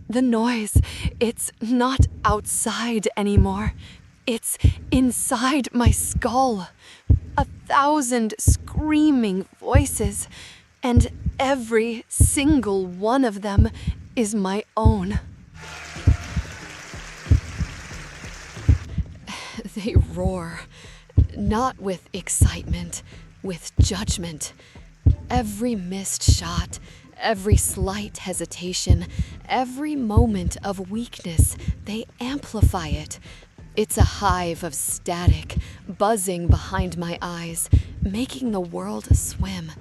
The noise, it's not outside anymore. It's inside my skull. 1,000 screaming voices, and every single one of them is my own. They roar, not with excitement, with judgment. Every missed shot, every slight hesitation, every moment of weakness, they amplify it. It's a hive of static, buzzing behind my eyes, making the world swim.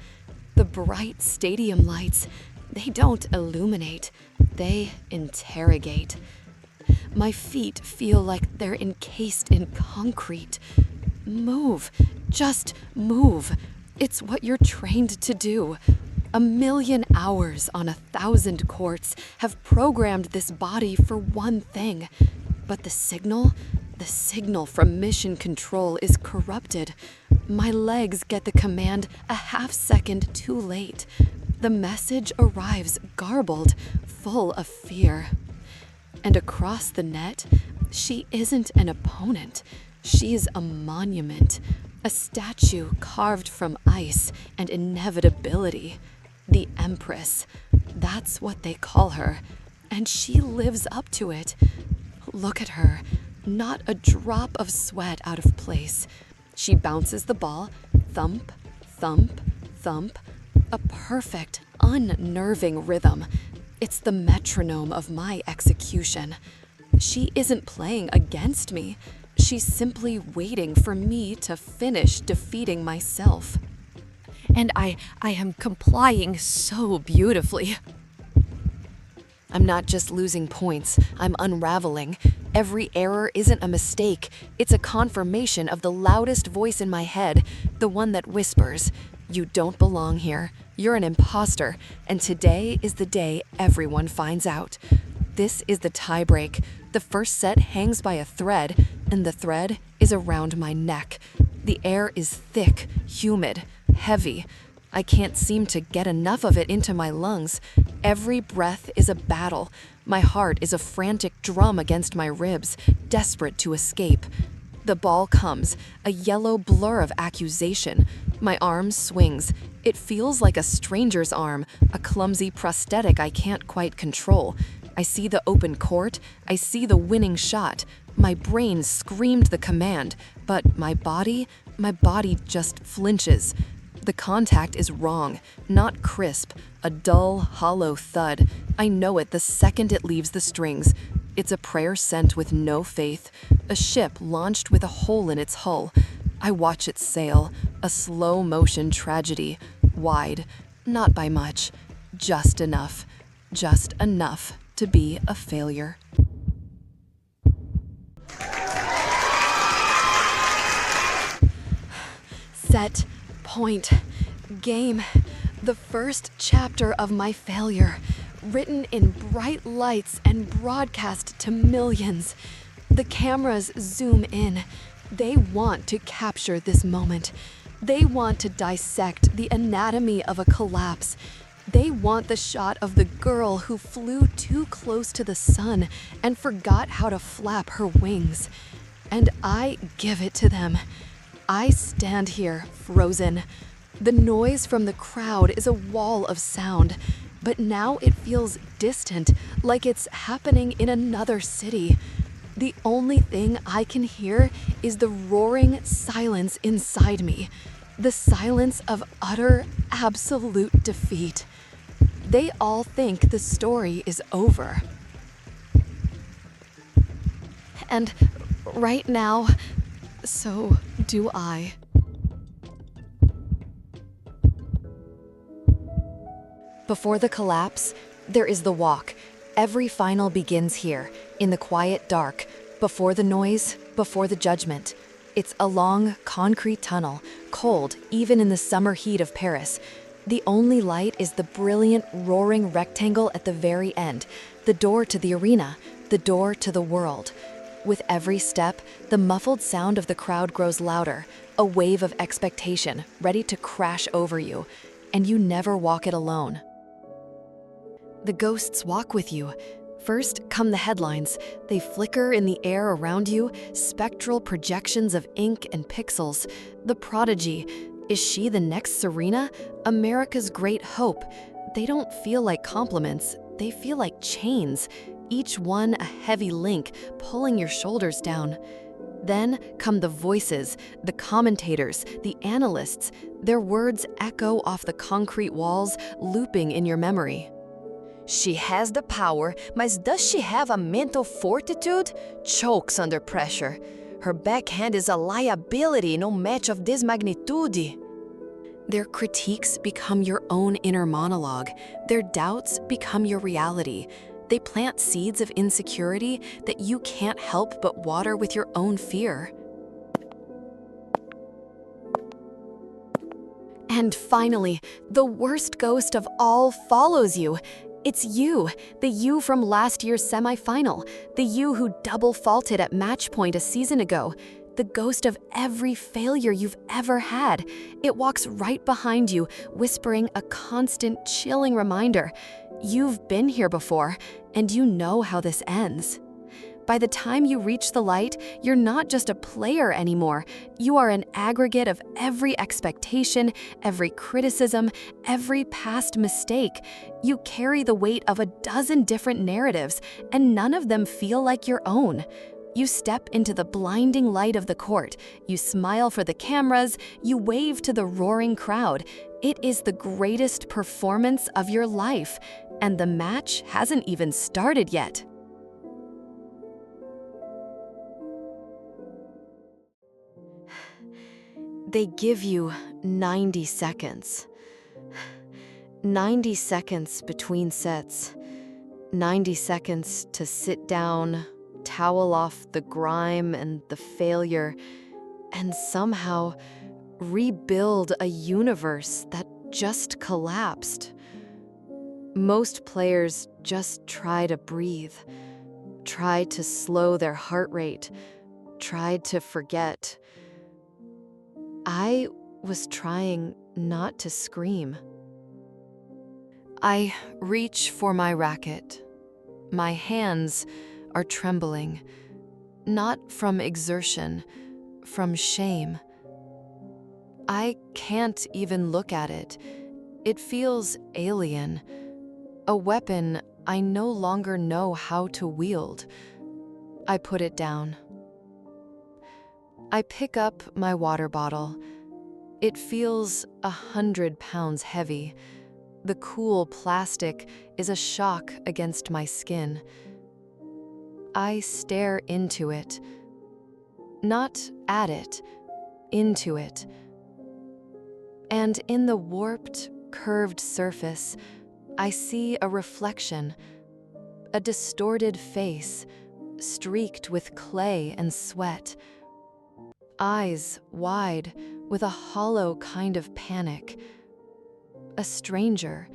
The bright stadium lights, they don't illuminate, they interrogate. My feet feel like they're encased in concrete. Move, just move. It's what you're trained to do. 1,000,000 hours on 1,000 courts have programmed this body for one thing. But the signal from mission control is corrupted. My legs get the command a half-second too late. The message arrives garbled, full of fear. And across the net, she isn't an opponent. She's a monument, a statue carved from ice and inevitability. The Empress, that's what they call her, and she lives up to it. Look at her, not a drop of sweat out of place. She bounces the ball, thump, thump, thump, a perfect, unnerving rhythm. It's the metronome of my execution. She isn't playing against me. She's simply waiting for me to finish defeating myself. And I am complying so beautifully. I'm not just losing points, I'm unraveling. Every error isn't a mistake, it's a confirmation of the loudest voice in my head, the one that whispers, "You don't belong here, you're an imposter, and today is the day everyone finds out." This is the tiebreak. The first set hangs by a thread, and the thread is around my neck. The air is thick, humid, heavy. I can't seem to get enough of it into my lungs. Every breath is a battle. My heart is a frantic drum against my ribs, desperate to escape. The ball comes, a yellow blur of accusation. My arm swings. It feels like a stranger's arm, a clumsy prosthetic I can't quite control. I see the open court. I see the winning shot. My brain screamed the command, but my body just flinches. The contact is wrong, not crisp, a dull, hollow thud. I know it the second it leaves the strings. It's a prayer sent with no faith, a ship launched with a hole in its hull. I watch it sail, a slow-motion tragedy, wide, not by much, just enough to be a failure. Set, point, game, the first chapter of my failure, written in bright lights and broadcast to millions. The cameras zoom in. They want to capture this moment. They want to dissect the anatomy of a collapse. They want the shot of the girl who flew too close to the sun and forgot how to flap her wings. And I give it to them. I stand here, frozen. The noise from the crowd is a wall of sound, but now it feels distant, like it's happening in another city. The only thing I can hear is the roaring silence inside me, the silence of utter, absolute defeat. They all think the story is over. And right now, so do I. Before the collapse, there is the walk. Every final begins here, in the quiet dark, before the noise, before the judgment. It's a long, concrete tunnel, cold even in the summer heat of Paris. The only light is the brilliant, roaring rectangle at the very end, the door to the arena, the door to the world. With every step, the muffled sound of the crowd grows louder, a wave of expectation, ready to crash over you, and you never walk it alone. The ghosts walk with you, First come the headlines. They flicker in the air around you, spectral projections of ink and pixels. The prodigy. Is she the next Serena? America's great hope. They don't feel like compliments. They feel like chains, each one a heavy link pulling your shoulders down. Then come the voices, the commentators, the analysts. Their words echo off the concrete walls, looping in your memory. She has the power, but does she have a mental fortitude? Chokes under pressure. Her backhand is a liability, no match of this magnitude. Their critiques become your own inner monologue. Their doubts become your reality. They plant seeds of insecurity that you can't help but water with your own fear. And finally, the worst ghost of all follows you. It's you, the you from last year's semifinal, the you who double faulted at match point a season ago, the ghost of every failure you've ever had. It walks right behind you, whispering a constant, chilling reminder. You've been here before, and you know how this ends. By the time you reach the light, you're not just a player anymore. You are an aggregate of every expectation, every criticism, every past mistake. You carry the weight of a dozen different narratives, and none of them feel like your own. You step into the blinding light of the court. You smile for the cameras. You wave to the roaring crowd. It is the greatest performance of your life, and the match hasn't even started yet. They give you 90 seconds. 90 seconds between sets. 90 seconds to sit down, towel off the grime and the failure, and somehow rebuild a universe that just collapsed. Most players just try to breathe, try to slow their heart rate, try to forget. I was trying not to scream. I reach for my racket. My hands are trembling, not from exertion, from shame. I can't even look at it. It feels alien, a weapon I no longer know how to wield. I put it down. I pick up my water bottle. It feels 100 pounds heavy. The cool plastic is a shock against my skin. I stare into it. Not at it, into it. And in the warped, curved surface, I see a reflection, a distorted face, streaked with clay and sweat. Eyes wide with a hollow kind of panic. A stranger.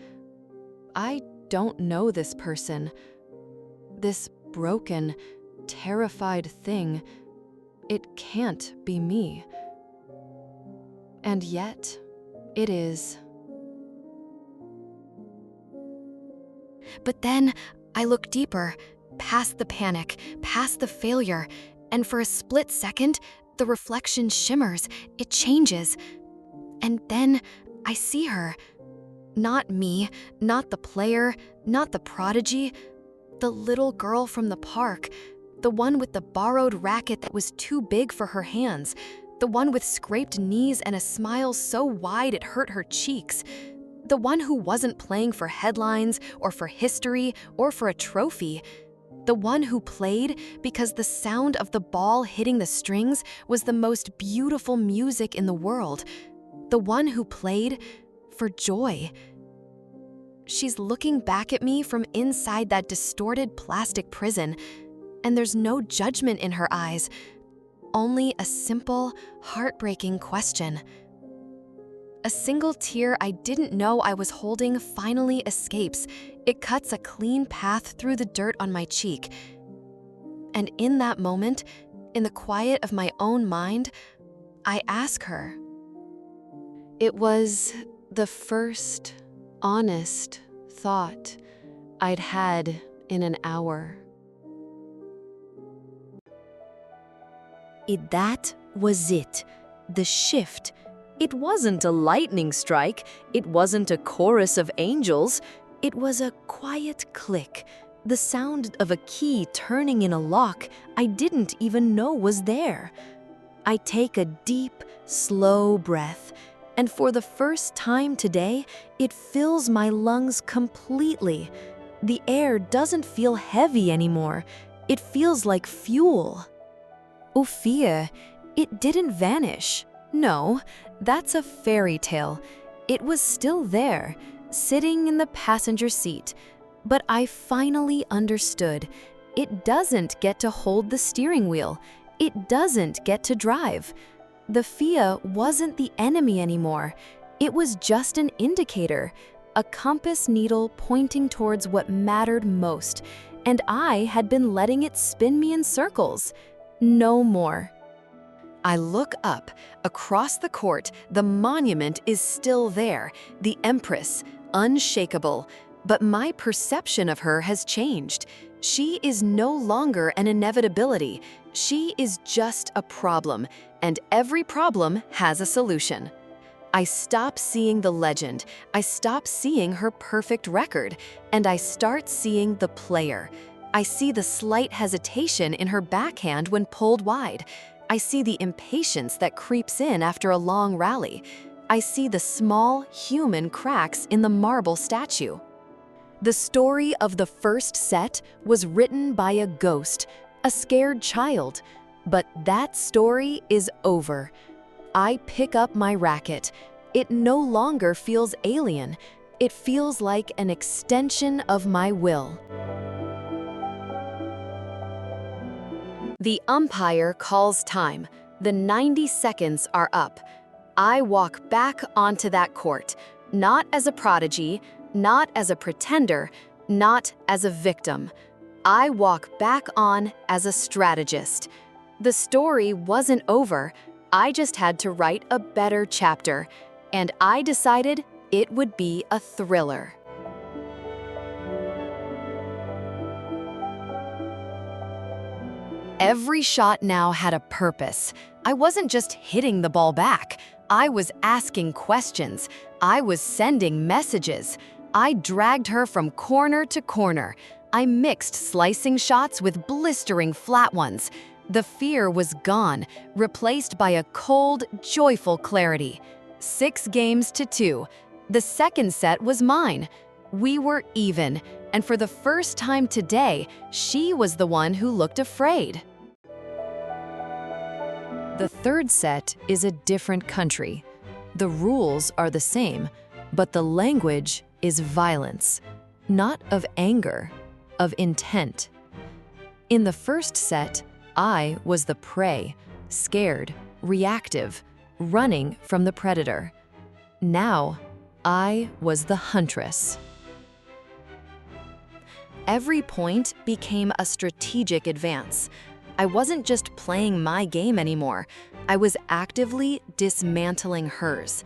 I don't know this person. This broken, terrified thing. It can't be me. And yet, it is. But then I look deeper, past the panic, past the failure, and for a split second, the reflection shimmers, it changes. And then I see her. Not me, not the player, not the prodigy, the little girl from the park, the one with the borrowed racket that was too big for her hands, the one with scraped knees and a smile so wide it hurt her cheeks, the one who wasn't playing for headlines or for history or for a trophy, the one who played because the sound of the ball hitting the strings was the most beautiful music in the world, the one who played for joy. She's looking back at me from inside that distorted plastic prison, and there's no judgment in her eyes, only a simple, heartbreaking question. A single tear I didn't know I was holding finally escapes. It cuts a clean path through the dirt on my cheek. And in that moment, in the quiet of my own mind, I ask her. It was the first honest thought I'd had in an hour. That was it. The shift. It wasn't a lightning strike. It wasn't a chorus of angels. It was a quiet click. The sound of a key turning in a lock I didn't even know was there. I take a deep, slow breath, and for the first time today, it fills my lungs completely. The air doesn't feel heavy anymore. It feels like fuel. Fear, it didn't vanish. No, that's a fairy tale. It was still there, sitting in the passenger seat. But I finally understood. It doesn't get to hold the steering wheel. It doesn't get to drive. The fear wasn't the enemy anymore. It was just an indicator, a compass needle pointing towards what mattered most, and I had been letting it spin me in circles. No more. I look up. Across the court, the monument is still there, the Empress, unshakable. But my perception of her has changed. She is no longer an inevitability. She is just a problem, and every problem has a solution. I stop seeing the legend, I stop seeing her perfect record, and I start seeing the player. I see the slight hesitation in her backhand when pulled wide. I see the impatience that creeps in after a long rally. I see the small, human cracks in the marble statue. The story of the first set was written by a ghost, a scared child. But that story is over. I pick up my racket. It no longer feels alien. It feels like an extension of my will. The umpire calls time. The 90 seconds are up. I walk back onto that court, not as a prodigy, not as a pretender, not as a victim. I walk back on as a strategist. The story wasn't over. I just had to write a better chapter, and I decided it would be a thriller. Every shot now had a purpose. I wasn't just hitting the ball back. I was asking questions. I was sending messages. I dragged her from corner to corner. I mixed slicing shots with blistering flat ones. The fear was gone, replaced by a cold, joyful clarity. 6 games to 2. The second set was mine. We were even, and for the first time today, she was the one who looked afraid. The third set is a different country. The rules are the same, but the language is violence, not of anger, of intent. In the first set, I was the prey, scared, reactive, running from the predator. Now, I was the huntress. Every point became a strategic advance. I wasn't just playing my game anymore. I was actively dismantling hers.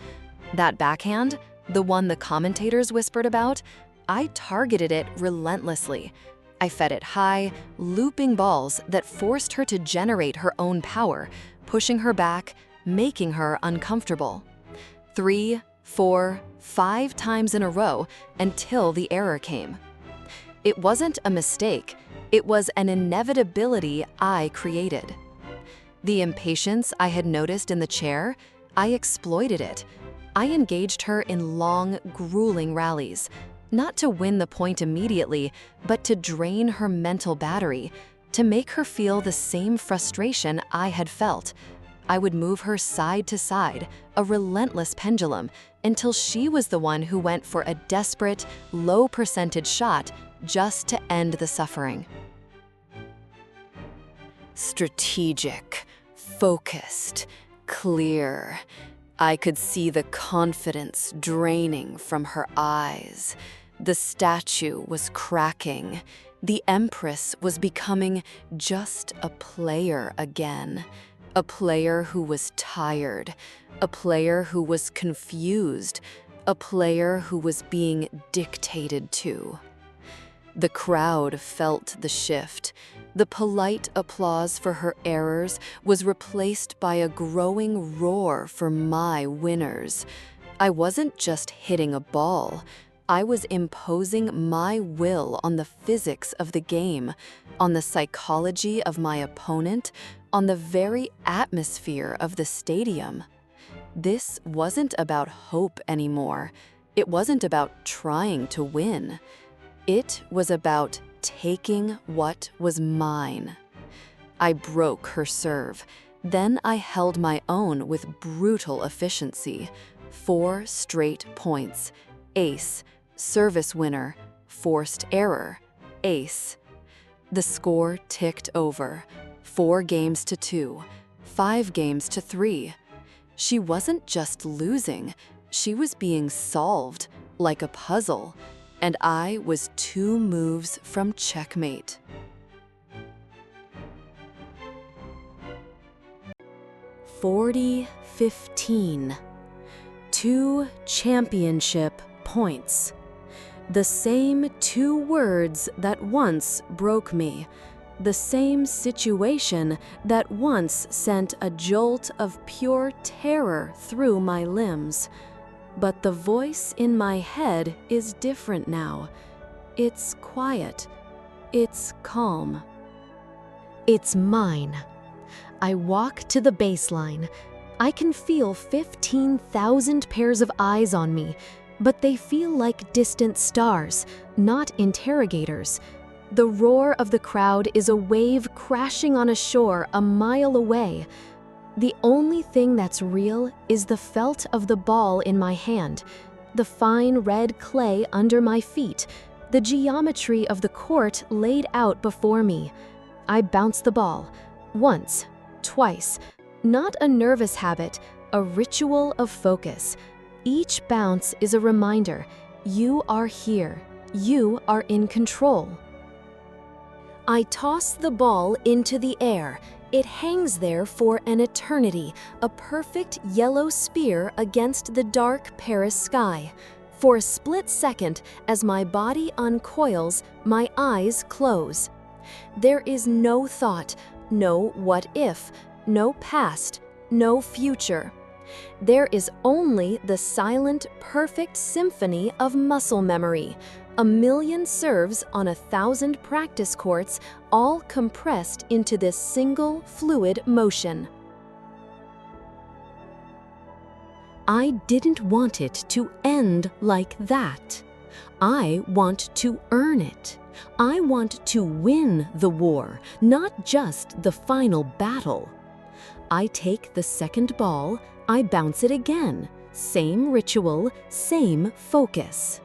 That backhand, the one the commentators whispered about, I targeted it relentlessly. I fed it high, looping balls that forced her to generate her own power, pushing her back, making her uncomfortable. 3, 4, 5 times in a row until the error came. It wasn't a mistake. It was an inevitability I created. The impatience I had noticed in the chair, I exploited it. I engaged her in long, grueling rallies, not to win the point immediately, but to drain her mental battery, to make her feel the same frustration I had felt. I would move her side to side, a relentless pendulum, until she was the one who went for a desperate, low-percentage shot just to end the suffering. Strategic, focused, clear. I could see the confidence draining from her eyes. The statue was cracking. The Empress was becoming just a player again. A player who was tired. A player who was confused. A player who was being dictated to. The crowd felt the shift. The polite applause for her errors was replaced by a growing roar for my winners. I wasn't just hitting a ball. I was imposing my will on the physics of the game, on the psychology of my opponent, on the very atmosphere of the stadium. This wasn't about hope anymore. It wasn't about trying to win. It was about taking what was mine. I broke her serve. Then I held my own with brutal efficiency. 4 straight points. Ace. Service winner. Forced error. Ace. The score ticked over. 4 games to 2. 5 games to 3. She wasn't just losing. She was being solved, like a puzzle. And I was 2 moves from checkmate. $40-15. 2 championship points. The same 2 words that once broke me. The same situation that once sent a jolt of pure terror through my limbs. But the voice in my head is different now. It's quiet. It's calm. It's mine. I walk to the baseline. I can feel 15,000 pairs of eyes on me, but they feel like distant stars, not interrogators. The roar of the crowd is a wave crashing on a shore a mile away. The only thing that's real is the felt of the ball in my hand, the fine red clay under my feet, the geometry of the court laid out before me. I bounce the ball, once, twice, not a nervous habit, a ritual of focus. Each bounce is a reminder, you are here, you are in control. I toss the ball into the air. It hangs there for an eternity, a perfect yellow spear against the dark Paris sky. For a split second, as my body uncoils, my eyes close. There is no thought, no what if, no past, no future. There is only the silent, perfect symphony of muscle memory. 1,000,000 serves on 1,000 practice courts, all compressed into this single fluid motion. I didn't want it to end like that. I want to earn it. I want to win the war, not just the final battle. I take the second ball, I bounce it again. Same ritual, same focus.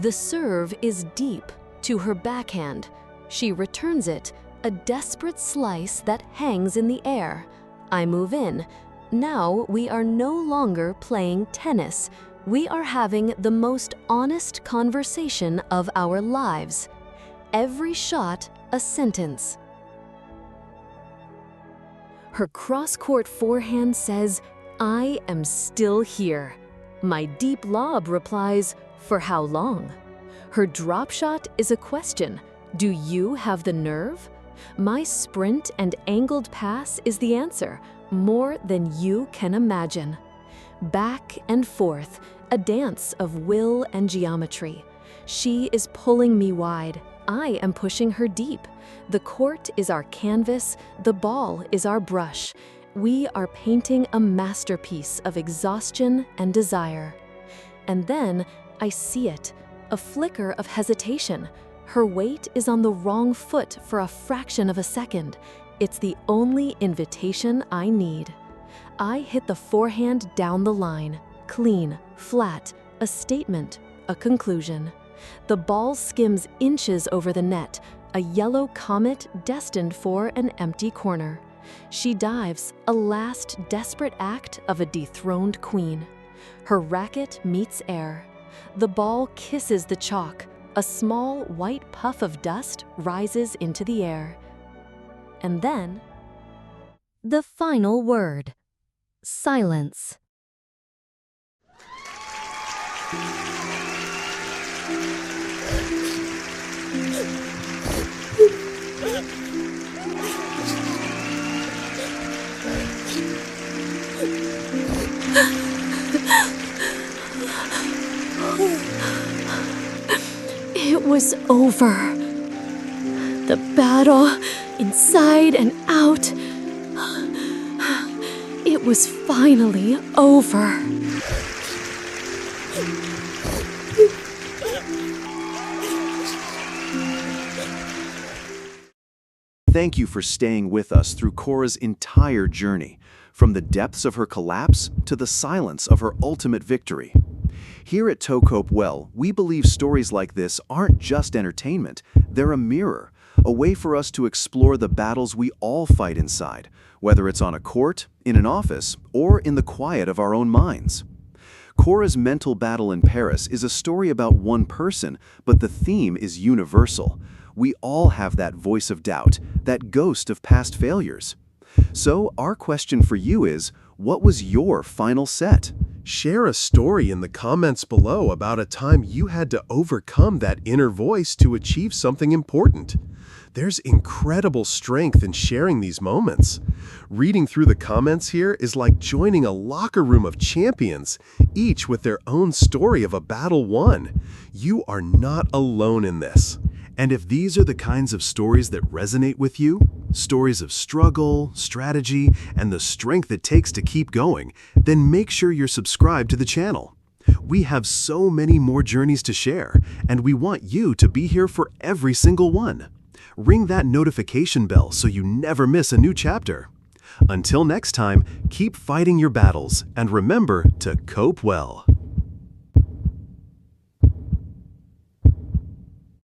The serve is deep to her backhand. She returns it, a desperate slice that hangs in the air. I move in. Now we are no longer playing tennis. We are having the most honest conversation of our lives. Every shot, a sentence. Her cross-court forehand says, I am still here. My deep lob replies, for how long? Her drop shot is a question. Do you have the nerve? My sprint and angled pass is the answer, more than you can imagine. Back and forth, a dance of will and geometry. She is pulling me wide. I am pushing her deep. The court is our canvas, the ball is our brush. We are painting a masterpiece of exhaustion and desire. And then I see it, a flicker of hesitation. Her weight is on the wrong foot for a fraction of a second. It's the only invitation I need. I hit the forehand down the line, clean, flat, a statement, a conclusion. The ball skims inches over the net, a yellow comet destined for an empty corner. She dives, a last desperate act of a dethroned queen. Her racket meets air. The ball kisses the chalk. A small white puff of dust rises into the air. And then, the final word. Silence. was over. The battle, inside and out, it was finally over. Thank you for staying with us through Cora's entire journey, from the depths of her collapse to the silence of her ultimate victory. Here at ToCopeWell, we believe stories like this aren't just entertainment, they're a mirror, a way for us to explore the battles we all fight inside, whether it's on a court, in an office, or in the quiet of our own minds. Cora's mental battle in Paris is a story about one person, but the theme is universal. We all have that voice of doubt, that ghost of past failures. So our question for you is, what was your final set? Share a story in the comments below about a time you had to overcome that inner voice to achieve something important. There's incredible strength in sharing these moments. Reading through the comments here is like joining a locker room of champions, each with their own story of a battle won. You are not alone in this. And if these are the kinds of stories that resonate with you, stories of struggle, strategy, and the strength it takes to keep going, then make sure you're subscribed to the channel. We have so many more journeys to share, and we want you to be here for every single one. Ring that notification bell so you never miss a new chapter. Until next time, keep fighting your battles, and remember to cope well.